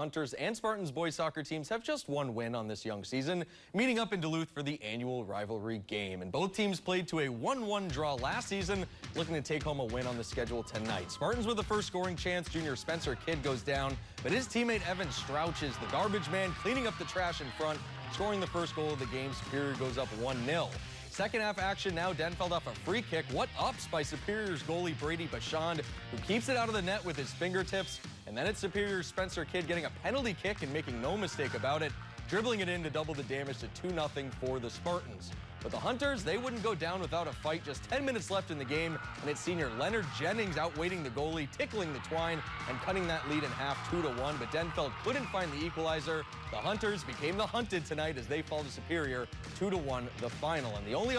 Hunters and Spartans boys soccer teams have just one win on this young season, meeting up in Duluth for the annual rivalry game. And both teams played to a 1-1 draw last season, looking to take home a win on the schedule tonight. Spartans with the first scoring chance, junior Spencer Kidd goes down, but his teammate Evan Strouch is the garbage man, cleaning up the trash in front, scoring the first goal of the game. Superior goes up 1-0. Second half action now, Denfeld off a free kick. What ups by Superior's goalie Brady Bachand, who keeps it out of the net with his fingertips. And then it's Superior's Spencer Kidd getting a penalty kick and making no mistake about it, dribbling it in to double the damage to 2-0 for the Spartans. But the Hunters, they wouldn't go down without a fight. Just 10 minutes left in the game, and it's senior Leonard Jennings outweighting the goalie, tickling the twine, and cutting that lead in half 2-1. But Denfeld couldn't find the equalizer. The Hunters became the hunted tonight as they fall to Superior 2-1 the final. And the only other